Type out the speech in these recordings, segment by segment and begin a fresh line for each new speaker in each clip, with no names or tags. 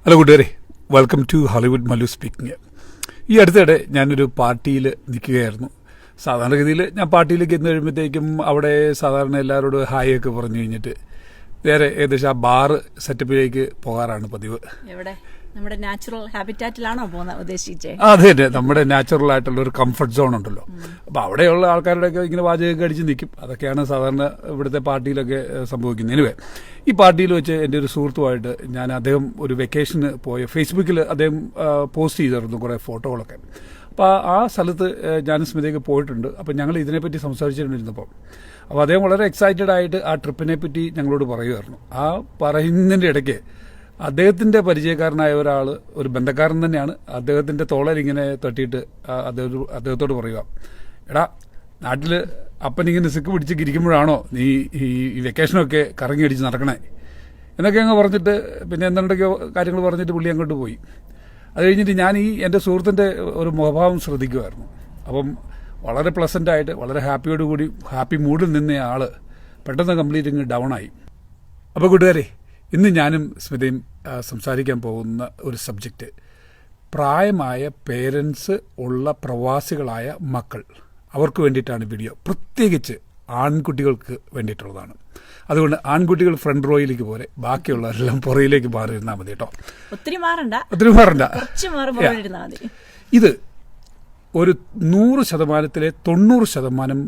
Hello കൂട്ടുകാരെ, welcome to Hollywood Mallu speaking. ഈ അടുത്തിടെ ഞാനൊരു പാർട്ടിയിൽ നിൽക്കുകയായിരുന്നു. സാധാരണഗതിയിൽ ഞാൻ പാർട്ടിയിലേക്ക് എന്നു കഴിയുമ്പോഴത്തേക്കും അവിടെ സാധാരണ എല്ലാവരോടും ഹായ് ഒക്കെ പറഞ്ഞു കഴിഞ്ഞിട്ട് നേരെ ഏകദേശം ആ ബാറ് സെറ്റപ്പിലേക്ക് പോകാറാണ് പതിവ്.
നമ്മുടെ നാച്ചുറൽ ഹാബിറ്റാറ്റിലാണോ പോകുന്നത് ഉദ്ദേശിച്ചത്?
അതെ തന്നെ, നമ്മുടെ നാച്ചുറൽ ആയിട്ടുള്ള ഒരു കംഫർട്ട് സോൺ ഉണ്ടല്ലോ. അപ്പോൾ അവിടെയുള്ള ആൾക്കാരുടെയൊക്കെ ഇങ്ങനെ വാചകമൊക്കെ അടിച്ച് നിൽക്കും. അതൊക്കെയാണ് സാധാരണ ഇവിടുത്തെ പാർട്ടിയിലൊക്കെ സംഭവിക്കുന്നത്. എനിവേ, ഈ പാർട്ടിയിൽ വെച്ച് എൻ്റെ ഒരു സുഹൃത്തുമായിട്ട് അദ്ദേഹം ഒരു വെക്കേഷന് പോയ ഫേസ്ബുക്കിൽ അദ്ദേഹം പോസ്റ്റ് ചെയ്തിരുന്നു കുറേ ഫോട്ടോകളൊക്കെ. അപ്പോൾ ആ സ്ഥലത്ത് ഞാനും സ്മിതയൊക്കെ പോയിട്ടുണ്ട്. അപ്പോൾ ഞങ്ങൾ ഇതിനെപ്പറ്റി സംസാരിച്ചിട്ടുണ്ടിരുന്നപ്പോൾ അപ്പോൾ അദ്ദേഹം വളരെ എക്സൈറ്റഡ് ആയിട്ട് ആ ട്രിപ്പിനെ പറ്റി ഞങ്ങളോട് പറയുമായിരുന്നു. ആ പറയുന്നതിൻ്റെ ഇടയ്ക്ക് അദ്ദേഹത്തിന്റെ പരിചയക്കാരനായ ഒരാൾ, ഒരു ബന്ധക്കാരൻ തന്നെയാണ്, അദ്ദേഹത്തിന്റെ തോളലിങ്ങനെ തട്ടിയിട്ട് അദ്ദേഹത്തോട് പറയുക, എടാ നാട്ടിൽ അപ്പനിങ്ങനെ സിക്ക് പിടിച്ച് ഇരിക്കുമ്പോഴാണോ നീ ഈ വെക്കേഷനൊക്കെ കറങ്ങി അടിച്ച് നടക്കണേ എന്നൊക്കെ അങ്ങ് പറഞ്ഞിട്ട് പിന്നെ എന്തൊക്കെയോ കാര്യങ്ങൾ പറഞ്ഞിട്ട് പുള്ളി അങ്ങോട്ട് പോയി. അത് കഴിഞ്ഞിട്ട് ഞാൻ എൻ്റെ സുഹൃത്തിൻ്റെ ഒരു മുഖഭാവം ശ്രദ്ധിക്കുമായിരുന്നു. അപ്പം വളരെ പ്ലസൻ്റായിട്ട് വളരെ ഹാപ്പിയോടുകൂടി ഹാപ്പി മൂഡിൽ നിന്ന ആൾ പെട്ടെന്ന് കംപ്ലീറ്റ് ഇങ്ങ് ഡൗൺ ആയി. അപ്പോൾ കൂട്ടുകാരെ, ഇന്ന് ഞാനും സ്മിതയും സംസാരിക്കാൻ പോകുന്ന ഒരു സബ്ജക്റ്റ് പ്രായമായ പേരൻസ് ഉള്ള പ്രവാസികളായ മക്കൾ, അവർക്ക് വേണ്ടിയിട്ടാണ് വീഡിയോ. പ്രത്യേകിച്ച് ആൺകുട്ടികൾക്ക് വേണ്ടിയിട്ടുള്ളതാണ്. അതുകൊണ്ട് ആൺകുട്ടികൾ ഫ്രണ്ട് റോയിലേക്ക് പോലെ ബാക്കിയുള്ളവരെല്ലാം പുറയിലേക്ക് മാറിയിരുന്നാൽ മതി കേട്ടോ.
ഒത്തിരി മാറണ്ട.
ഇത് ഒരു 100%-ലെ 90%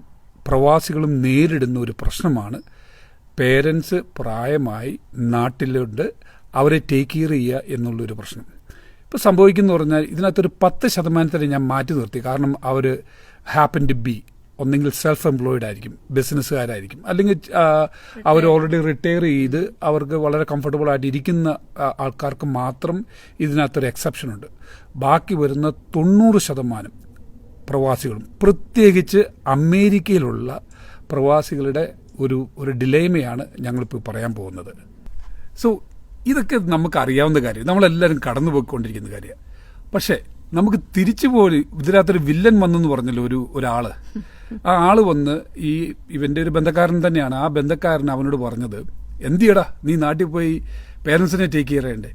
പ്രവാസികളും നേരിടുന്ന ഒരു പ്രശ്നമാണ്. പേരൻസ് പ്രായമായി നാട്ടിലുണ്ട്, അവരെ ടേക്ക് കെയർ ചെയ്യുക എന്നുള്ളൊരു പ്രശ്നം. ഇപ്പോൾ സംഭവിക്കുന്നു പറഞ്ഞാൽ ഇതിനകത്തൊരു 10% ഞാൻ മാറ്റി നിർത്തി. കാരണം അവർ ഹാപ്പൻ ടു ബി ഒന്നെങ്കിൽ സെൽഫ് എംപ്ലോയിഡ് ആയിരിക്കും, ബിസിനസ്സുകാരായിരിക്കും, അല്ലെങ്കിൽ അവർ ഓൾറെഡി റിട്ടയർ ചെയ്ത് അവർക്ക് വളരെ കംഫർട്ടബിൾ ആയിട്ട് ഇരിക്കുന്ന ആൾക്കാർക്ക് മാത്രം ഇതിനകത്തൊരു എക്സെപ്ഷൻ ഉണ്ട്. ബാക്കി വരുന്ന 90% പ്രവാസികളും, പ്രത്യേകിച്ച് അമേരിക്കയിലുള്ള പ്രവാസികളുടെ ഒരു ഡിലേമയാണ് ഞങ്ങളിപ്പോൾ പറയാൻ പോകുന്നത്. സോ ഇതൊക്കെ നമുക്ക് അറിയാവുന്ന കാര്യം, നമ്മളെല്ലാവരും കടന്നു പോയിക്കൊണ്ടിരിക്കുന്ന കാര്യമാണ്. പക്ഷേ നമുക്ക് തിരിച്ചു പോയി ഇതിനകത്തൊരു വില്ലൻ വന്നെന്ന് പറഞ്ഞല്ലോ ഒരാൾ. ആ ആൾ വന്ന് ഇവൻ്റെ ഒരു ബന്ധക്കാരൻ തന്നെയാണ്. ആ ബന്ധക്കാരൻ അവനോട് പറഞ്ഞത്, എന്തിയടാ നീ നാട്ടിൽ പോയി പേരൻസിനെ ടേക്ക് കെയർ ചെയ്യണ്ടേ.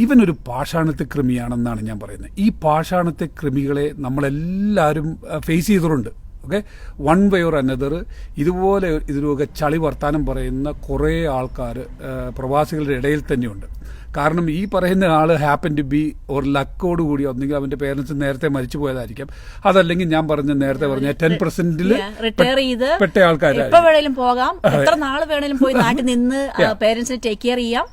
ഇവനൊരു പാഷാണത്തെ കൃമിയാണെന്നാണ് ഞാൻ പറയുന്നത്. ഈ പാഷാണത്തെ കൃമികളെ നമ്മളെല്ലാവരും ഫേസ് ചെയ്തിട്ടുണ്ട്. Okay, one way or another ഇതുപോലെ ഇതിലൊക്കെ ചളി വർത്താനം പറയുന്ന കുറേ ആൾക്കാർ പ്രവാസികളുടെ ഇടയിൽ തന്നെയുണ്ട്. കാരണം ഈ പറയുന്ന ആൾ ഹാപ്പൻ ടു ബി ഒരു ലക്കോട് കൂടി ഒന്നെങ്കിൽ അവന്റെ പേരൻസ് നേരത്തെ മരിച്ചു പോയതായിരിക്കാം, അതല്ലെങ്കിൽ ഞാൻ നേരത്തെ പറഞ്ഞ 10%-ൽ പെട്ട ആൾക്കാരായിരിക്കും.
പോകാം, എത്ര നാൾ വേണേലും പോയി നാട്ടിൽ നിന്ന് പേരൻസിനെ ടേക്ക് കെയർ ചെയ്യാം,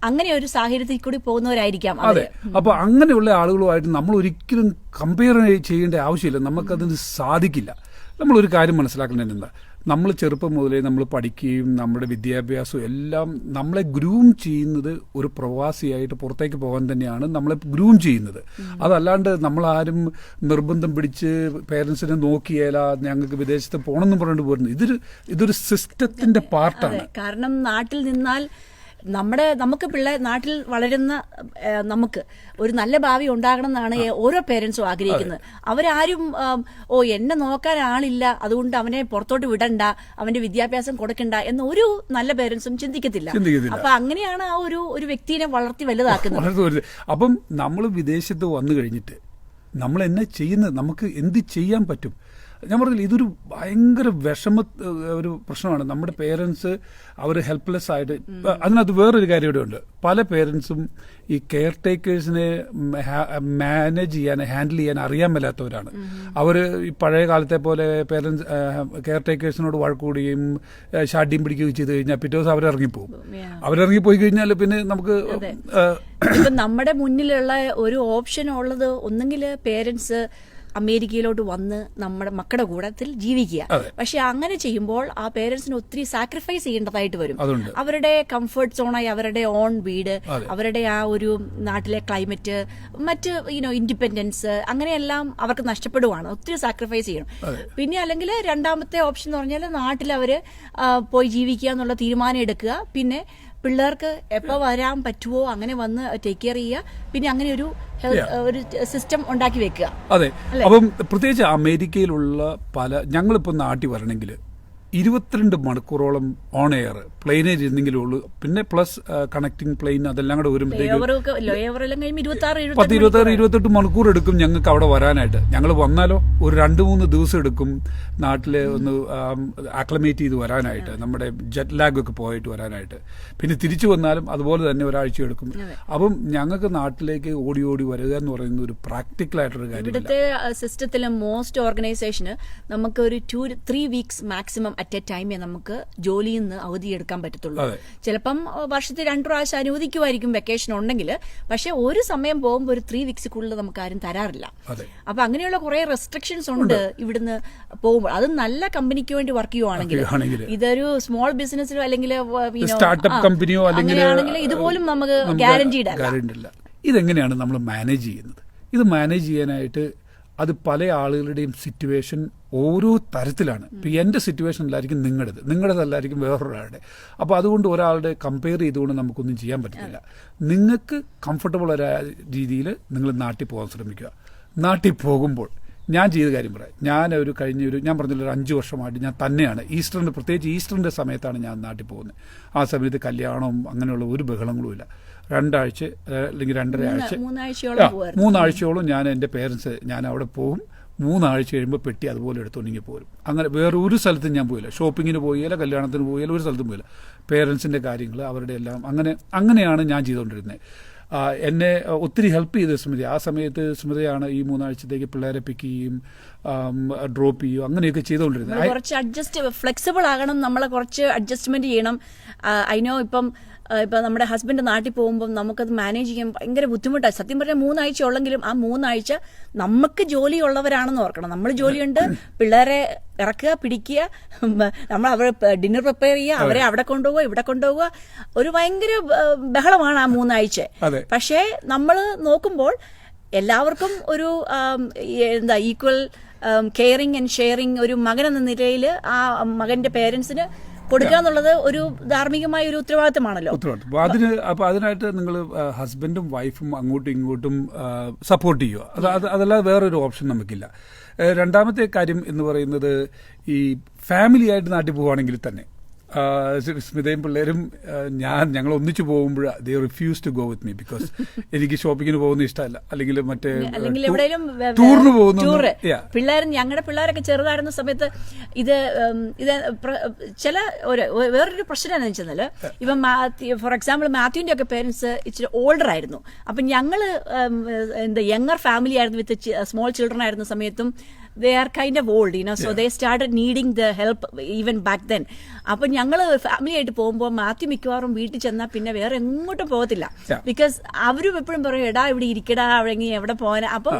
അങ്ങനെ ഒരു സാഹചര്യത്തിൽ കൂടി പോകുന്നവരായിരിക്കാം.
അതെ, അപ്പൊ അങ്ങനെയുള്ള ആളുകളുമായിട്ട് നമ്മൾ ഒരിക്കലും കമ്പയർ ചെയ്യേണ്ട ആവശ്യമില്ല. നമുക്കതിന് സാധിക്കില്ല. നമ്മളൊരു കാര്യം മനസ്സിലാക്കേണ്ടത് എന്താ, നമ്മൾ ചെറുപ്പം മുതലേ നമ്മൾ പഠിക്കുകയും നമ്മുടെ വിദ്യാഭ്യാസവും എല്ലാം നമ്മളെ ഗ്രൂം ചെയ്യുന്നത് ഒരു പ്രവാസിയായിട്ട് പുറത്തേക്ക് പോകാൻ തന്നെയാണ് നമ്മളെ ഗ്രൂം ചെയ്യുന്നത്. അതല്ലാണ്ട് നമ്മളാരും നിർബന്ധം പിടിച്ച് പേരൻസിനെ നോക്കിയാല ഞങ്ങൾക്ക് വിദേശത്ത് പോകണമെന്ന് പറഞ്ഞിട്ട് പോരുന്നത്. ഇതൊരു സിസ്റ്റത്തിന്റെ പാർട്ടാണ്.
കാരണം നാട്ടിൽ നിന്നാൽ നമുക്ക് നാട്ടിൽ വളരുന്ന നമുക്ക് ഒരു നല്ല ഭാവി ഉണ്ടാകണം എന്നാണ് ഓരോ പേരൻസും ആഗ്രഹിക്കുന്നത്. അവരാരും എന്നെ നോക്കാൻ ആളില്ല, അതുകൊണ്ട് അവനെ പുറത്തോട്ട് വിടണ്ട, അവന്റെ വിദ്യാഭ്യാസം കൊടുക്കണ്ട എന്ന് ഒരു നല്ല പേരൻസും ചിന്തിക്കത്തില്ല. അപ്പൊ അങ്ങനെയാണ് ആ ഒരു വ്യക്തിയെ വളർത്തി വലുതാക്കുന്നത്.
അപ്പം നമ്മൾ വിദേശത്ത് വന്നു കഴിഞ്ഞിട്ട് നമ്മൾ എന്നെ ചെയ്യുന്നത്, നമുക്ക് എന്ത് ചെയ്യാൻ പറ്റും? ഞാൻ പറഞ്ഞില്ല, ഇതൊരു ഭയങ്കര ഒരു പ്രശ്നമാണ്. നമ്മുടെ പേരൻസ് അവർ ഹെൽപ്ലെസ് ആയിട്ട്. അതിനകത്ത് വേറൊരു കാര്യം ഇവിടെ ഉണ്ട്. പല പേരൻസും ഈ കെയർ ടേക്കേഴ്സിനെ മാനേജ് ചെയ്യാൻ, ഹാൻഡിൽ ചെയ്യാൻ അറിയാൻ മേലാത്തവരാണ്. അവർ ഈ പഴയ കാലത്തെ പോലെ പേരൻസ് കെയർ ടേക്കേഴ്സിനോട് വഴക്കൂടുകയും ഷാഡ്യം പിടിക്കുകയും ചെയ്ത് കഴിഞ്ഞാൽ പിറ്റേ ദിവസം അവരിറങ്ങിപ്പോകും. അവരിറങ്ങിപ്പോയി കഴിഞ്ഞാൽ പിന്നെ നമുക്ക്
നമ്മുടെ മുന്നിലുള്ള ഒരു ഓപ്ഷൻ ഉള്ളത് ഒന്നെങ്കിൽ പേരൻസ് അമേരിക്കയിലോട്ട് വന്ന് നമ്മുടെ മക്കളുടെ കൂടത്തിൽ ജീവിക്കുക. പക്ഷെ അങ്ങനെ ചെയ്യുമ്പോൾ ആ പേരൻസിന് ഒത്തിരി സാക്രിഫൈസ് ചെയ്യേണ്ടതായിട്ട് വരും. അവരുടെ കംഫർട്ട് സോണായി അവരുടെ ഓൺ വീട്, അവരുടെ ആ ഒരു നാട്ടിലെ ക്ലൈമറ്റ്, മറ്റ് ഇൻഡിപെൻഡൻസ്, അങ്ങനെയെല്ലാം അവർക്ക് നഷ്ടപ്പെടുവാണ്. ഒത്തിരി സാക്രിഫൈസ് ചെയ്യണം. പിന്നെ അല്ലെങ്കിൽ രണ്ടാമത്തെ ഓപ്ഷൻ എന്ന് പറഞ്ഞാൽ നാട്ടിൽ അവര് പോയി ജീവിക്കുക എന്നുള്ള തീരുമാനം എടുക്കുക. പിന്നെ പിള്ളേർക്ക് എപ്പോൾ വരാൻ പറ്റുമോ അങ്ങനെ വന്ന് ടേക്ക് കെയർ ചെയ്യുക. പിന്നെ അങ്ങനെ ഒരു സിസ്റ്റം ഉണ്ടാക്കി വെക്കുക.
അതെ, അപ്പം പ്രത്യേകിച്ച് അമേരിക്കയിലുള്ള ഞങ്ങളിപ്പോൾ നാട്ടിൽ വരണമെങ്കിൽ 22 മണിക്കൂറോളം ഓൺ എയർ പ്ലെയിനിൽ ഇരുന്നെങ്കിലേ ഉള്ളൂ. പിന്നെ പ്ലസ് കണക്ടിങ് പ്ലെയിൻ അതെല്ലാം കൂടെ വരുമ്പോഴത്തേക്കും 26-28 മണിക്കൂർ എടുക്കും ഞങ്ങൾക്ക് അവിടെ വരാനായിട്ട്. ഞങ്ങൾ വന്നാലോ ഒരു 2-3 ദിവസം എടുക്കും നാട്ടില് ഒന്ന് ആക്ലമേറ്റ് ചെയ്ത് വരാനായിട്ട്, നമ്മുടെ ജെറ്റ് ലാഗ് ഒക്കെ പോയിട്ട് വരാനായിട്ട്. പിന്നെ തിരിച്ചു വന്നാലും അതുപോലെ തന്നെ ഒരാഴ്ച എടുക്കും. അപ്പം ഞങ്ങൾക്ക് നാട്ടിലേക്ക് ഓടി ഓടി വരിക എന്ന് പറയുന്ന ഒരു പ്രാക്ടിക്കൽ ആയിട്ടൊരു കാര്യം.
ഇവിടുത്തെ സിസ്റ്റത്തിലെ മോസ്റ്റ് ഓർഗനൈസേഷന് നമുക്ക് ഒരു 2-3 വീക്സ് മാക്സിമം അറ്റ് എ ടൈമേ നമുക്ക് ജോലിയിൽ നിന്ന് അവധിയെടുക്കാൻ പറ്റത്തുള്ളൂ. ചിലപ്പം വർഷത്തിൽ 2 പ്രാവശ്യം അനുവദിക്കുമായിരിക്കും വെക്കേഷൻ ഉണ്ടെങ്കിൽ. പക്ഷെ ഒരു സമയം പോകുമ്പോൾ ഒരു 3 വീക്സിക്കുള്ളിൽ നമുക്ക് ആരും തരാറില്ല. അപ്പൊ അങ്ങനെയുള്ള കുറെ റെസ്ട്രിക്ഷൻസ് ഉണ്ട് ഇവിടുന്ന് പോകുമ്പോൾ. അത് നല്ല കമ്പനിക്ക് വേണ്ടി വർക്ക് ചെയ്യുവാണെങ്കിൽ, ഇതൊരു സ്മോൾ ബിസിനസ്സിലോ അല്ലെങ്കിൽ
സ്റ്റാർട്ടപ്പ് കമ്പനിയോ
അങ്ങനെയാണെങ്കിൽ ഇതുപോലും നമുക്ക് ഗ്യാരണ്ടീഡ്
അല്ല. ഇതെങ്ങനെയാണ് നമ്മൾ മാനേജ് ചെയ്യുന്നത്? ഇത് മാനേജ് ചെയ്യാനായിട്ട് അത് പല ആളുകളുടെയും സിറ്റുവേഷൻ ഓരോ തരത്തിലാണ്. ഇപ്പം എൻ്റെ സിറ്റുവേഷനിലായിരിക്കും നിങ്ങളുടേതല്ലായിരിക്കും വേറൊരാളുടെ. അപ്പോൾ അതുകൊണ്ട് ഒരാളുടെ കമ്പയർ ചെയ്തുകൊണ്ട് നമുക്കൊന്നും ചെയ്യാൻ പറ്റത്തില്ല. നിങ്ങൾക്ക് കംഫർട്ടബിൾ ആയ രീതിയിൽ നിങ്ങൾ നാട്ടിൽ പോകാൻ ശ്രമിക്കുക. നാട്ടിൽ പോകുമ്പോൾ ഞാൻ ചെയ്ത കാര്യം പറയാം. ഞാൻ പറഞ്ഞില്ല, ഒരു 5 വർഷമായിട്ട് ഞാൻ തന്നെയാണ് പ്രത്യേകിച്ച് ഈസ്റ്ററിൻ്റെ സമയത്താണ് ഞാൻ നാട്ടിൽ പോകുന്നത്. ആ സമയത്ത് കല്യാണവും അങ്ങനെയുള്ള ഒരു ബഹളങ്ങളും ഇല്ല. 2 ആഴ്ച അല്ലെങ്കിൽ 2.5 ആഴ്ച 3 ആഴ്ചയോളം ഞാൻ എൻ്റെ പേരൻസ് ഞാൻ അവിടെ പോകും. 3 ആഴ്ച കഴിയുമ്പോൾ പെട്ടി അതുപോലെ എടുത്തുകൊണ്ടെങ്കിൽ പോരും. അങ്ങനെ വേറെ ഒരു സ്ഥലത്തും ഞാൻ പോയില്ല. ഷോപ്പിങ്ങിന് പോയില്ല, കല്യാണത്തിന് പോയില്ല, ഒരു സ്ഥലത്തും പോയില്ല. പേരൻസിൻ്റെ കാര്യങ്ങൾ അവരുടെ എല്ലാം അങ്ങനെയാണ് ഞാൻ ചെയ്തുകൊണ്ടിരുന്നത്. എന്നെ ഒത്തിരി ഹെൽപ്പ് ചെയ്ത സ്മൃതി. ആ സമയത്ത് സ്മൃതിയാണ് ഈ 3 ആഴ്ചത്തേക്ക് പിള്ളേരെ പിക്ക് ചെയ്യും, ഡ്രോപ്പ് ചെയ്യും, അങ്ങനെയൊക്കെ ചെയ്തുകൊണ്ടിരുന്നത്.
കുറച്ച് ഫ്ലെക്സിബിൾ ആകണം, നമ്മളെ കുറച്ച് അഡ്ജസ്റ്റ്മെന്റ് ചെയ്യണം. അതിനോ ഇപ്പം നമ്മുടെ ഹസ്ബൻഡ് നാട്ടിൽ പോകുമ്പോൾ നമുക്കത് മാനേജ് ചെയ്യാൻ ഭയങ്കര ബുദ്ധിമുട്ടാണ്. സത്യം പറഞ്ഞാൽ 3 ആഴ്ച ഉള്ളെങ്കിലും ആ 3 ആഴ്ച നമുക്ക് ജോലിയുള്ളവരാണെന്ന് ഓർക്കണം. നമ്മൾ ജോലിയുണ്ട്, പിള്ളേരെ ഇറക്കുക, പിടിക്കുക, നമ്മൾ അവർ ഡിന്നർ പ്രിപ്പയർ ചെയ്യുക, അവരെ അവിടെ കൊണ്ടുപോവുക, ഇവിടെ കൊണ്ടുപോവുക. ഒരു ഭയങ്കര ബഹളമാണ് ആ 3 ആഴ്ച. പക്ഷേ നമ്മൾ നോക്കുമ്പോൾ എല്ലാവർക്കും ഒരു ഈക്വൽ കെയറിങ് ആൻഡ് ഷെയറിങ് ഒരു മകനെന്ന നിലയിൽ ആ മകന്റെ പേരൻസിന് കൊടുക്കുക എന്നുള്ളത് ഒരു ധാർമ്മികമായ ഒരു ഉത്തരവാദിത്തമാണല്ലോ.
അതിനായിട്ട് നിങ്ങൾ ഹസ്ബൻഡും വൈഫും അങ്ങോട്ടും ഇങ്ങോട്ടും സപ്പോർട്ട് ചെയ്യുക. അതല്ലാതെ വേറൊരു ഓപ്ഷൻ നമുക്കില്ല. രണ്ടാമത്തെ കാര്യം എന്ന് പറയുന്നത്, ഈ ഫാമിലി ആയിട്ട് നാട്ടിൽ പോവുകയാണെങ്കിൽ തന്നെ സ്മിതയും പിള്ളേരും ഞങ്ങൾ ഒന്നിച്ചു പോകുമ്പോൾ they refuse to go with me. Because എനിക്ക് ഷോപ്പിങ്ങിന് പോകുന്ന ഇഷ്ടമല്ല, അല്ലെങ്കിൽ ടൂറിന് പോകുന്നു.
പിള്ളേരും ഞങ്ങളുടെ പിള്ളേരൊക്കെ ചെറുതായിരുന്ന സമയത്ത് ഇത് ചില വേറൊരു പ്രശ്നം എന്താണെന്ന് വെച്ചാൽ, ഇപ്പം ഫോർ എക്സാമ്പിൾ മാത്യുവിന്റെ ഒക്കെ പേരൻസ് ഇച്ചിരി ഓൾഡർ ആയിരുന്നു. അപ്പം ഞങ്ങള് യങ്ങർ ഫാമിലി ആയിരുന്നു, വിത്ത് സ്മോൾ ചിൽഡ്രൻ ആയിരുന്ന സമയത്തും they are kind of old, so they started needing the help even back then. അപ്പൊ ഞങ്ങള് ഫാമിലി ആയിട്ട് പോകുമ്പോൾ മാത്യു മിക്കവാറും വീട്ടിൽ ചെന്നാൽ പിന്നെ വേറെ എങ്ങോട്ടും പോകത്തില്ല. ബിക്കോസ് അവരും എപ്പോഴും പറയും, എടാ ഇവിടെ ഇരിക്കടാ, അവിടെ എവിടെ പോകാൻ. അപ്പം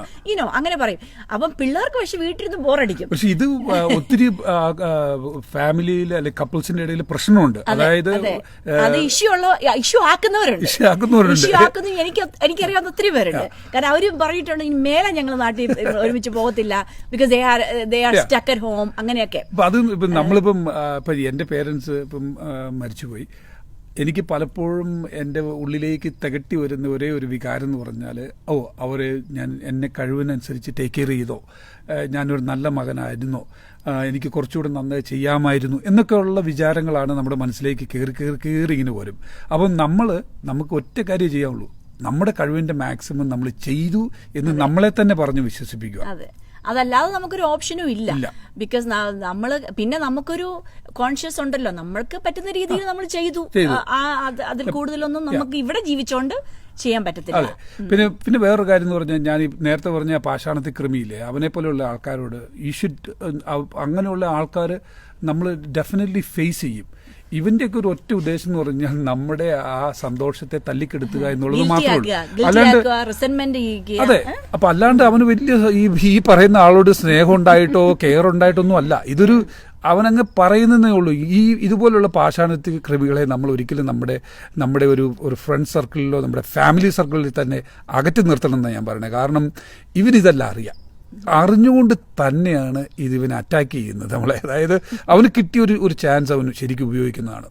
അങ്ങനെ പറയും. അപ്പം പിള്ളേർക്ക് പക്ഷെ വീട്ടിലിരുന്ന് ബോറടിക്കും.
പക്ഷെ ഇത് ഒത്തിരി ഫാമിലിയിൽ അല്ലെങ്കിൽ കപ്പിൾസിന്റെ ഇടയിൽ പ്രശ്നമുണ്ട്. അതായത്
അത് ഇഷ്യൂ ആക്കുന്നവരുണ്ട്. എനിക്കറിയാവുന്ന ഒത്തിരി പേരുണ്ട്. കാരണം അവരും പറഞ്ഞിട്ടുണ്ട്, ഇനി മേലെ ഞങ്ങൾ നാട്ടിൽ ഒരുമിച്ച് പോകത്തില്ല, because they are stuck at home, അങ്ങനെയൊക്കെ.
അത് നമ്മളിപ്പം എന്റെ പേരൻസ് ഇപ്പം മരിച്ചുപോയി. എനിക്ക് പലപ്പോഴും എൻ്റെ ഉള്ളിലേക്ക് തികട്ടി വരുന്ന ഒരേ ഒരു വികാരം എന്ന് പറഞ്ഞാൽ, എന്നെ കഴിവിനനുസരിച്ച് ടേക്ക് കെയർ ചെയ്തോ, ഞാനൊരു നല്ല മകനായിരുന്നോ, എനിക്ക് കുറച്ചുകൂടെ നന്നായി ചെയ്യാമായിരുന്നു എന്നൊക്കെയുള്ള വിചാരങ്ങളാണ് നമ്മുടെ മനസ്സിലേക്ക് കയറി ഇങ്ങനെ വരും. അപ്പം നമുക്ക് ഒറ്റ കാര്യം ചെയ്യാവുള്ളൂ, നമ്മുടെ കഴിവിന്റെ മാക്സിമം നമ്മൾ ചെയ്തു എന്ന് നമ്മളെ തന്നെ പറഞ്ഞ് വിശ്വസിപ്പിക്കുക.
അതല്ലാതെ നമുക്കൊരു ഓപ്ഷനും ഇല്ല. ബിക്കോസ് നമുക്കൊരു കോൺഷ്യസ് ഉണ്ടല്ലോ, നമ്മൾക്ക് പറ്റുന്ന രീതിയിൽ നമ്മൾ ചെയ്തു. അതിൽ കൂടുതലൊന്നും നമുക്ക് ഇവിടെ ജീവിച്ചോണ്ട് ചെയ്യാൻ പറ്റത്തില്ല.
പിന്നെ വേറൊരു കാര്യം എന്ന് പറഞ്ഞാൽ, ഞാൻ നേരത്തെ പറഞ്ഞ പാഷാണത്തിൽ കൃമിയില്ലേ, അവനെ പോലെയുള്ള ആൾക്കാരോട് അങ്ങനെയുള്ള ആൾക്കാർ നമ്മൾ ഡെഫിനറ്റ്ലി ഫേസ് ചെയ്യും. ഇവന്റെയൊക്കെ ഒരു ഒറ്റ ഉദ്ദേശം എന്ന് പറഞ്ഞാൽ നമ്മുടെ ആ സന്തോഷത്തെ തല്ലിക്കെടുത്തുക എന്നുള്ളത് മാത്രമേ ഉള്ളൂ. അതെ. അപ്പൊ അല്ലാണ്ട് അവന് വലിയ ഈ പറയുന്ന ആളോട് സ്നേഹം ഉണ്ടായിട്ടോ കെയർ ഉണ്ടായിട്ടൊന്നും അല്ല. അവനങ്ങ് പറയുന്നതേ ഉള്ളൂ. ഇതുപോലുള്ള പാഷാണത്തിൽ കൃമികളെ നമ്മൾ ഒരിക്കലും നമ്മുടെ ഒരു ഫ്രണ്ട് സർക്കിളിലോ നമ്മുടെ ഫാമിലി സർക്കിളിൽ തന്നെ അകറ്റി നിർത്തണം എന്നാണ് ഞാൻ പറയുന്നത്. കാരണം ഇവനിതെല്ലാം അറിഞ്ഞുകൊണ്ട് തന്നെയാണ് ഇതിവനെ അറ്റാക്ക് ചെയ്യുന്നത് നമ്മളെ. അതായത് അവന് കിട്ടിയ ഒരു ചാൻസ് അവന് ശരിക്കും ഉപയോഗിക്കുന്നതാണ്.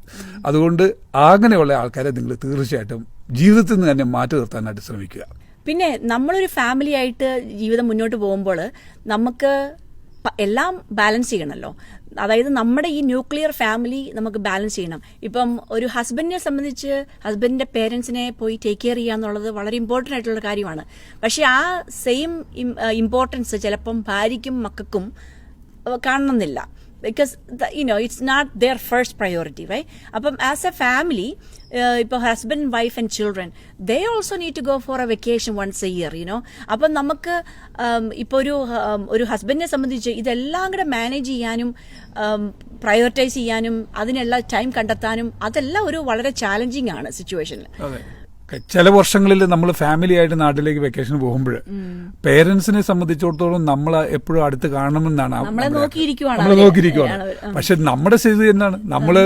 അതുകൊണ്ട് അങ്ങനെയുള്ള ആൾക്കാരെ നിങ്ങൾ തീർച്ചയായിട്ടും ജീവിതത്തിൽ നിന്ന് തന്നെ മാറ്റി നിർത്താനായിട്ട് ശ്രമിക്കുക.
പിന്നെ നമ്മളൊരു ഫാമിലി ആയിട്ട് ജീവിതം മുന്നോട്ട് പോകുമ്പോൾ നമുക്ക് എല്ലാം ബാലൻസ് ചെയ്യണമല്ലോ. അതായത് നമ്മുടെ ഈ ന്യൂക്ലിയർ ഫാമിലി നമുക്ക് ബാലൻസ് ചെയ്യണം. ഇപ്പം ഒരു ഹസ്ബൻഡിനെ സംബന്ധിച്ച് ഹസ്ബൻഡിന്റെ പേരൻസിനെ പോയി ടേക്ക് കെയർ ചെയ്യുക എന്നുള്ളത് വളരെ ഇമ്പോർട്ടൻ്റ് ആയിട്ടുള്ള കാര്യമാണ്. പക്ഷെ ആ സെയിം ഇമ്പോർട്ടൻസ് ചിലപ്പം ഭാര്യയ്ക്കും മക്കൾക്കും കാണണമെന്നില്ല. Because it's not their first priority, right? അപ്പം as a family, ഇപ്പോൾ husband, wife and children, they also need to go for a vacation once a year, അപ്പം നമുക്ക് ഇപ്പോൾ ഒരു ഹസ്ബൻഡിനെ സംബന്ധിച്ച് ഇതെല്ലാം കൂടെ മാനേജ് ചെയ്യാനും പ്രയോറിറ്റൈസ് ചെയ്യാനും അതിനുള്ള ടൈം കണ്ടെത്താനും അതെല്ലാം ഒരു വളരെ ചാലഞ്ചിങ് ആണ് സിറ്റുവേഷനിൽ.
ചില വർഷങ്ങളിൽ നമ്മൾ ഫാമിലി ആയിട്ട് നാട്ടിലേക്ക് വെക്കേഷൻ പോകുമ്പോൾ പേരൻസിനെ സംബന്ധിച്ചിടത്തോളം നമ്മൾ എപ്പോഴും അടുത്ത് കാണണമെന്നാണ് നമ്മളെ നോക്കിയിരിക്കുവാണ്. പക്ഷെ നമ്മുടെ സ്ഥിതി എന്താണ്? നമ്മള്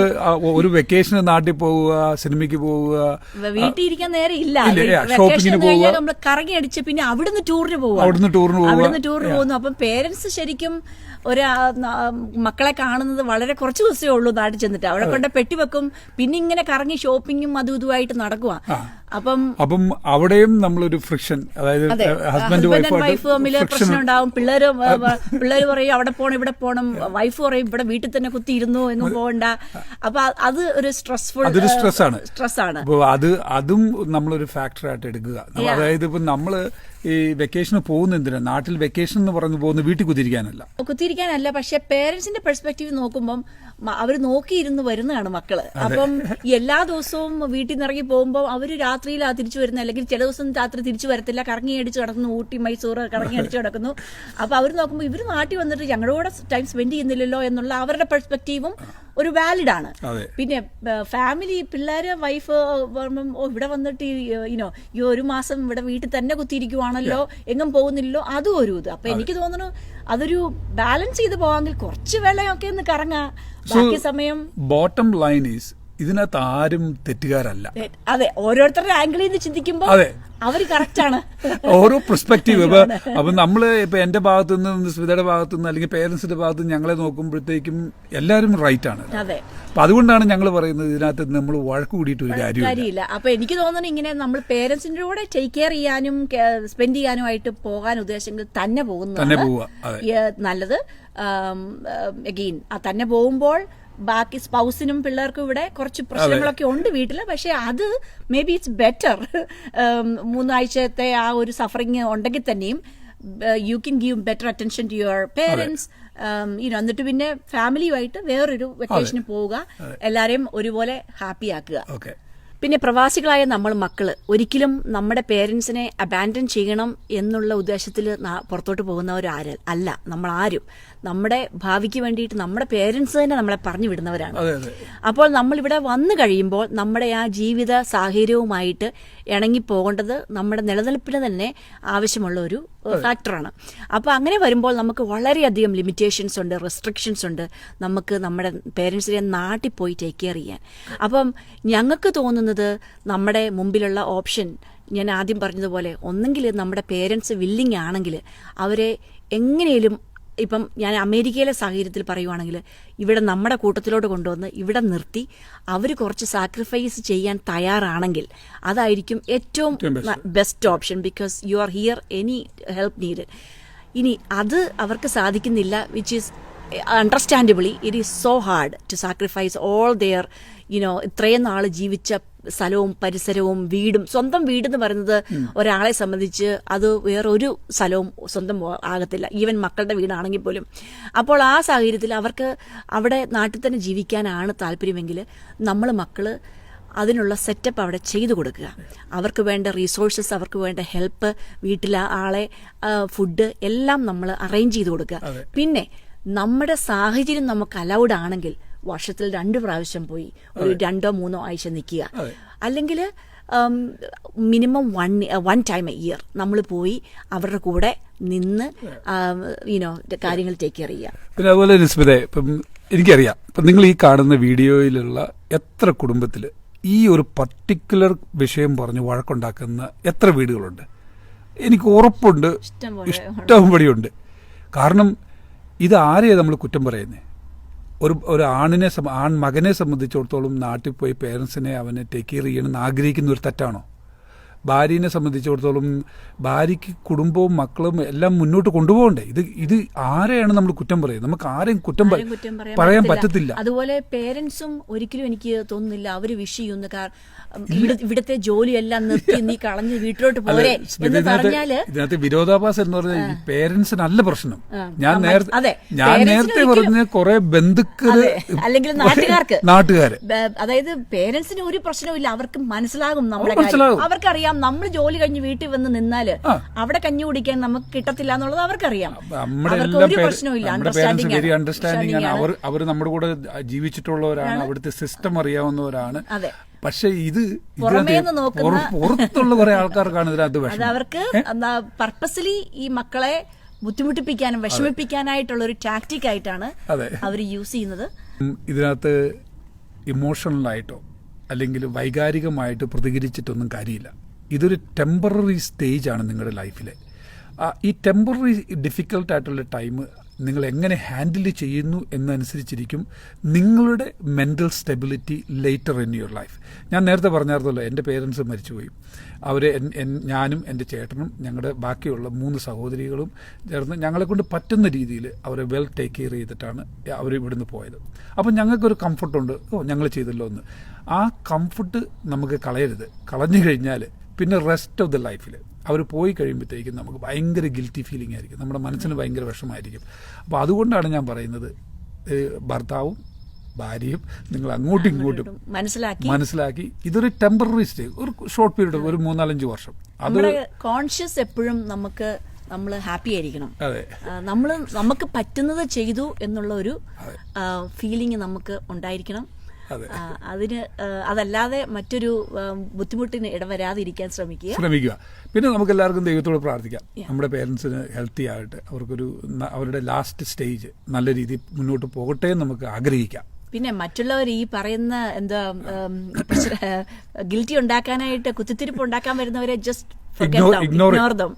ഒരു വെക്കേഷന് നാട്ടിൽ പോവുക, സിനിമയ്ക്ക് പോവുക,
വീട്ടിലിരിക്കാൻ നേരെ ഇല്ല,
ഷോപ്പിങ്ങിന് പോവുക,
നമ്മൾ കറങ്ങി അടിച്ച് പിന്നെ അവിടുന്ന് ടൂറിന് പോകുന്നു. അപ്പം പേരൻസ് ശരിക്കും മക്കളെ കാണുന്നത് വളരെ കുറച്ച് ദിവസമേ ഉള്ളൂ നാട്ടിൽ ചെന്നിട്ട്. അവിടെ കൊണ്ട് പെട്ടി വെക്കും, പിന്നെ ഇങ്ങനെ കറങ്ങി ഷോപ്പിങ്ങും അതും ഇതുമായിട്ട് നടക്കുക. അപ്പം
അവിടെയും നമ്മളൊരു ഫ്രിക്ഷൻ, അതായത്
ഹസ്ബൻഡ് വൈഫ് തമ്മിൽ പ്രശ്നം ഉണ്ടാവും. പിള്ളേര് പറയും അവിടെ പോണം ഇവിടെ പോണം, വൈഫ് പറയും ഇവിടെ വീട്ടിൽ തന്നെ കുത്തിയിരുന്നു എങ്ങും പോകണ്ട. അപ്പൊ അത് ഒരു സ്ട്രെസ്സാണ്.
അതും നമ്മളൊരു ഫാക്ടറായിട്ട് എടുക്കുക. അതായത് ഇപ്പൊ നമ്മള് ഈ വെക്കേഷന് പോകുന്ന എന്തിനാ? നാട്ടിൽ വെക്കേഷൻ എന്ന് പറഞ്ഞു പോകുന്ന വീട്ടിൽ കുത്തിരിക്കാനല്ല.
പക്ഷെ പേരൻസിന്റെ പെർസ്പെക്റ്റീവ് നോക്കുമ്പോൾ അവർ നോക്കിയിരുന്ന് വരുന്നതാണ് മക്കള്. അപ്പം എല്ലാ ദിവസവും വീട്ടിൽ നിന്ന് ഇറങ്ങി പോകുമ്പോൾ അവര് രാത്രിയിലാ തിരിച്ചു വരുന്നത്, അല്ലെങ്കിൽ ചില ദിവസം രാത്രി തിരിച്ചു വരത്തില്ല, കറങ്ങി അടിച്ച് കിടക്കുന്നു, ഊട്ടി മൈസൂർ കറങ്ങി അടിച്ച് കിടക്കുന്നു. അപ്പൊ അവർ നോക്കുമ്പോൾ ഇവര് നാട്ടിൽ വന്നിട്ട് ഞങ്ങളോട് ടൈം സ്പെൻഡ് ചെയ്യുന്നില്ലല്ലോ എന്നുള്ള അവരുടെ പെർസ്പെക്റ്റീവും ഒരു വാലിഡ് ആണ്. പിന്നെ ഫാമിലി, പിള്ളേര്, വൈഫ് ഇവിടെ വന്നിട്ട് ഈ ഒരു മാസം ഇവിടെ വീട്ടിൽ തന്നെ കുത്തിയിരിക്കുവാണല്ലോ, എങ്ങും പോകുന്നില്ലല്ലോ, അതും ഒരു ഇത്. അപ്പൊ എനിക്ക് തോന്നുന്നു അതൊരു ബാലൻസ് ചെയ്ത് പോവാമെങ്കിൽ കുറച്ച് വേളയൊക്കെ ഒന്ന് കറങ്ങാം, ബാക്കി സമയം.
ബോട്ടം ലൈൻ ഈസ്, ഇതിനകത്ത് ആരും തെറ്റുകാരല്ല.
അതെ, ഓരോരുത്തരുടെ ആംഗിളിൽ നിന്ന് ചിന്തിക്കുമ്പോൾ അവര് കറക്റ്റാണ്.
ഓരോ പെർസ്പെക്റ്റീവ്. അപ്പൊ നമ്മള് ഇപ്പൊ എന്റെ ഭാഗത്തുനിന്ന്, സ്മിതയുടെ ഭാഗത്തുനിന്ന്, അല്ലെങ്കിൽ പേരൻസിന്റെ ഭാഗത്തുനിന്ന് ഞങ്ങളെ നോക്കുമ്പോഴത്തേക്കും എല്ലാവരും റൈറ്റ് ആണ്. അപ്പൊ അതുകൊണ്ടാണ് ഞങ്ങൾ പറയുന്നത് ഇതിനകത്ത് നമ്മൾ വഴക്ക് കൂടിയിട്ട് ഒരു കാര്യമില്ല.
അപ്പൊ എനിക്ക് തോന്നുന്നു ഇങ്ങനെ നമ്മൾ പേരൻസിന്റെ കൂടെ ടേക്ക് കെയർ ചെയ്യാനും സ്പെൻഡ് ചെയ്യാനുമായിട്ട് പോകാൻ ഉദ്ദേശമെങ്കിൽ തന്നെ പോകുന്നതാണ് നല്ലത്. അഗെയിൻ തന്നെ പോകുമ്പോൾ ബാക്കി സ്പൗസിനും പിള്ളേർക്കും ഇവിടെ കുറച്ച് പ്രശ്നങ്ങളൊക്കെ ഉണ്ട് വീട്ടില്. പക്ഷെ അത് മേ ബി ഇറ്റ്സ് ബെറ്റർ. 3 ആഴ്ചത്തെ ആ ഒരു സഫറിങ് ഉണ്ടെങ്കിൽ തന്നെയും you can give better attention to your parents. എന്നിട്ട് പിന്നെ ഫാമിലിയുമായിട്ട് വേറൊരു വെക്കേഷന് പോവുക, എല്ലാരെയും ഒരുപോലെ ഹാപ്പി ആക്കുക. പിന്നെ പ്രവാസികളായ നമ്മൾ മക്കള് ഒരിക്കലും നമ്മുടെ പേരൻസിനെ അബാൻഡൻ ചെയ്യണം എന്നുള്ള ഉദ്ദേശത്തിൽ പുറത്തോട്ട് പോകുന്നവരാരും അല്ല. നമ്മൾ ആരും നമ്മുടെ ഭാവിക്ക് വേണ്ടിയിട്ട് നമ്മുടെ പേരൻസ് തന്നെ നമ്മളെ പറഞ്ഞു വിടുന്നവരാണ്. അപ്പോൾ നമ്മളിവിടെ വന്നു കഴിയുമ്പോൾ നമ്മുടെ ആ ജീവിത സാഹചര്യവുമായിട്ട് ഇണങ്ങിപ്പോകേണ്ടത് നമ്മുടെ നിലനിൽപ്പിന് തന്നെ ആവശ്യമുള്ള ഒരു ഫാക്ടറാണ്. അപ്പോൾ അങ്ങനെ വരുമ്പോൾ നമുക്ക് വളരെയധികം ലിമിറ്റേഷൻസ് ഉണ്ട്, റെസ്ട്രിക്ഷൻസ് ഉണ്ട്. നമുക്ക് നമ്മുടെ പേരൻസിനെ നാട്ടിൽ പോയി ടേക്ക് കെയർ ചെയ്യാൻ. അപ്പം ഞങ്ങൾക്ക് തോന്നുന്നത് നമ്മുടെ മുമ്പിലുള്ള ഓപ്ഷൻ ഞാൻ ആദ്യം പറഞ്ഞതുപോലെ, ഒന്നെങ്കിൽ നമ്മുടെ പേരൻസ് വില്ലിങ് ആണെങ്കിൽ അവരെ എങ്ങനെയും, ഇപ്പം ഞാൻ അമേരിക്കയിലെ സാഹചര്യത്തിൽ പറയുവാണെങ്കിൽ ഇവിടെ നമ്മുടെ കൂട്ടത്തിലോട്ട് കൊണ്ടുവന്ന് ഇവിടെ നിർത്തി അവർ കുറച്ച് സാക്രിഫൈസ് ചെയ്യാൻ തയ്യാറാണെങ്കിൽ അതായിരിക്കും ഏറ്റവും best option. Because you are here, any help need. ഇനി അത് അവർക്ക് സാധിക്കുന്നില്ല, which is understandably it is so hard to sacrifice all their ഇത്രയും നാൾ ജീവിച്ച സ്ഥലവും പരിസരവും വീടും. സ്വന്തം വീടെന്ന് പറയുന്നത് ഒരാളെ സംബന്ധിച്ച് അത് വേറൊരു സ്ഥലവും സ്വന്തം ആകത്തില്ല, ഈവൻ മക്കളുടെ വീടാണെങ്കിൽ പോലും. അപ്പോൾ ആ സാഹചര്യത്തിൽ അവർക്ക് അവിടെ നാട്ടിൽ തന്നെ ജീവിക്കാനാണ് താല്പര്യമെങ്കിൽ നമ്മൾ മക്കള് അതിനുള്ള സെറ്റപ്പ് അവിടെ ചെയ്തു കൊടുക്കുക. അവർക്ക് വേണ്ട റീസോഴ്സസ്, അവർക്ക് വേണ്ട ഹെൽപ്പ്, വീട്ടിലെ ആളെ, ഫുഡ് എല്ലാം നമ്മൾ അറേഞ്ച് ചെയ്ത് കൊടുക്കുക. പിന്നെ നമ്മുടെ സാഹചര്യം നമുക്ക് അലൗഡ് ആണെങ്കിൽ വർഷത്തിൽ 2 പ്രാവശ്യം പോയി ഒരു 2-3 ആഴ്ച നിൽക്കുക. അല്ലെങ്കിൽ മിനിമം 1 ടൈം എ ഇയർ നമ്മൾ പോയി അവരുടെ കൂടെ നിന്ന് കാര്യങ്ങൾ ടേക്ക് കെയർ ചെയ്യുക.
പിന്നെ അതുപോലെ നിസ്മിതേ, ഇപ്പം എനിക്കറിയാം, ഇപ്പം നിങ്ങൾ ഈ കാണുന്ന വീഡിയോയിലുള്ള എത്ര കുടുംബത്തിൽ ഈ ഒരു പർട്ടിക്കുലർ വിഷയം പറഞ്ഞ് വഴക്കുണ്ടാക്കുന്ന എത്ര വീടുകളുണ്ട്? എനിക്ക് ഉറപ്പുണ്ട്, ഇഷ്ടംപടിയുണ്ട്. കാരണം ഇത് ആരെയാണ് നമ്മൾ കുറ്റം പറയുന്നത്? ഒരു മകനെ സംബന്ധിച്ചിടത്തോളം നാട്ടിൽ പോയി പേരൻസിനെ അവനെ ടേക്ക് കെയർ ചെയ്യണമെന്ന് ആഗ്രഹിക്കുന്ന ഒരു തെറ്റാണോ? ഭാര്യനെ സംബന്ധിച്ചിടത്തോളം ഭാര്യയ്ക്ക് കുടുംബവും മക്കളും എല്ലാം മുന്നോട്ട് കൊണ്ടുപോകണ്ടേ? ഇത് ആരെയാണ് നമ്മൾ കുറ്റം പറയുന്നത്? നമുക്ക് ആരെയും കുറ്റം പറയാൻ പറ്റത്തില്ല.
അതുപോലെ പേരൻസും ഒരിക്കലും എനിക്ക് തോന്നുന്നില്ല അവര് വിഷ് ചെയ്യുന്നു. ഇവിടുത്തെ ജോലിയെല്ലാം നിർത്തി നീ കളഞ്ഞ് വീട്ടിലോട്ട് പോരെ എന്ന് പറഞ്ഞാല്
ഇതിനകത്ത് വിരോധാഭാസം എന്ന് പറഞ്ഞാൽ പേരൻസിനല്ല പ്രശ്നം. ഞാൻ നേരത്തെ പറഞ്ഞ കുറെ ബന്ധുക്കള്
അല്ലെങ്കിൽ
നാട്ടുകാര്,
അതായത് പേരൻസിന് ഒരു പ്രശ്നമില്ല, അവർക്ക് മനസ്സിലാകും നമ്മുടെ കാര്യം. അവർക്കറിയാം നമ്മൾ ജോലി കഴിഞ്ഞ് വീട്ടിൽ വന്ന് നിന്നാല് അവിടെ കഞ്ഞി കുടിക്കാൻ നമുക്ക് കിട്ടത്തില്ല എന്നുള്ളത് അവർക്കറിയാം. അവർക്ക് ഒരു പ്രശ്നമില്ല,
അണ്ടർസ്റ്റാൻഡിംഗ് ആണ്. അവർ നമ്മുടെ കൂടെ ജീവിച്ചിട്ടുള്ളവരാണ്, അവിടുത്തെ സിസ്റ്റം അറിയാവുന്നവരാണ്. പക്ഷെ ഇത് പുറത്തുള്ള കുറെ ആൾക്കാർക്കാണ് ഇതിനകത്ത് വിഷമം.
അവർക്ക് പർപ്പസ്ലി ഈ മക്കളെ ബുദ്ധിമുട്ടിപ്പിക്കാനും വിഷമിപ്പിക്കാനായിട്ടുള്ള ഒരു ടാക്ടിക് ആയിട്ടാണ് അവർ യൂസ് ചെയ്യുന്നത്.
ഇതിനകത്ത് ഇമോഷണലായിട്ടോ അല്ലെങ്കിൽ വൈകാരികമായിട്ട് പ്രതികരിച്ചിട്ടൊന്നും കാര്യമില്ല. ഇതൊരു ടെമ്പററി സ്റ്റേജ് ആണ് നിങ്ങളുടെ ലൈഫിലെ. ഈ ടെമ്പററി ഡിഫിക്കൽട്ടായിട്ടുള്ള ടൈം നിങ്ങൾ എങ്ങനെ ഹാൻഡിൽ ചെയ്യുന്നു എന്നനുസരിച്ചിരിക്കും നിങ്ങളുടെ mental stability later in your life. ഞാൻ നേരത്തെ പറഞ്ഞായിരുന്നല്ലോ, എൻ്റെ പേരൻസ് മരിച്ചുപോയി. അവർ ഞാനും എൻ്റെ ചേട്ടനും ഞങ്ങളുടെ ബാക്കിയുള്ള 3 സഹോദരികളും ചേർന്ന് ഞങ്ങളെക്കൊണ്ട് പറ്റുന്ന രീതിയിൽ അവരെ വെൽ ടേക്ക് കെയർ ചെയ്തിട്ടാണ് അവർ ഇവിടുന്ന് പോയത്. അപ്പം ഞങ്ങൾക്കൊരു കംഫർട്ടുണ്ട്, ഞങ്ങൾ ചെയ്തല്ലോ എന്ന്. ആ കംഫർട്ട് നമുക്ക് കളയരുത്. കളഞ്ഞു കഴിഞ്ഞാൽ പിന്നെ റെസ്റ്റ് ഓഫ് ദ ലൈഫിൽ അവർ പോയി കഴിയുമ്പോഴത്തേക്കും നമുക്ക് ഭയങ്കര ഗിൽറ്റി ഫീലിംഗ് ആയിരിക്കും, നമ്മുടെ മനസ്സിന് ഭയങ്കര വിഷമമായിരിക്കും. അപ്പോൾ അതുകൊണ്ടാണ് ഞാൻ പറയുന്നത്, ഭർത്താവും ഭാര്യയും നിങ്ങൾ അങ്ങോട്ടും ഇങ്ങോട്ടും മനസ്സിലാക്കി ഇതൊരു ടെമ്പററി സ്റ്റേ, ഒരു ഷോർട്ട് പീരീഡ്, ഒരു 3-4-5 വർഷം. അത്
കോൺഷ്യസ് എപ്പോഴും നമ്മൾ ഹാപ്പി ആയിരിക്കണം. നമുക്ക് പറ്റുന്നത് ചെയ്തു എന്നുള്ള ഒരു ഫീലിംഗ് നമുക്ക് ഉണ്ടായിരിക്കണം. അതല്ലാതെ മറ്റൊരു ബുദ്ധിമുട്ടിന് ഇടവരാതിരിക്കാൻ ശ്രമിക്കുക.
പിന്നെ നമുക്ക് എല്ലാവർക്കും ദൈവത്തോട് പ്രാർത്ഥിക്കാം, നമ്മുടെ പേരൻസിന് ഹെൽത്തി ആയിട്ട് അവരുടെ ലാസ്റ്റ് സ്റ്റേജ് നല്ല രീതിയിൽ മുന്നോട്ട് പോകട്ടെ എന്ന് നമുക്ക് ആഗ്രഹിക്കാം.
പിന്നെ മറ്റുള്ളവർ ഈ പറയുന്ന ഗിൽറ്റി ഉണ്ടാക്കാനായിട്ട് കുത്തിത്തിരിപ്പ് ഉണ്ടാക്കാൻ വരുന്നവരെ ജസ്റ്റ് ഇഗ്നോർ ദം.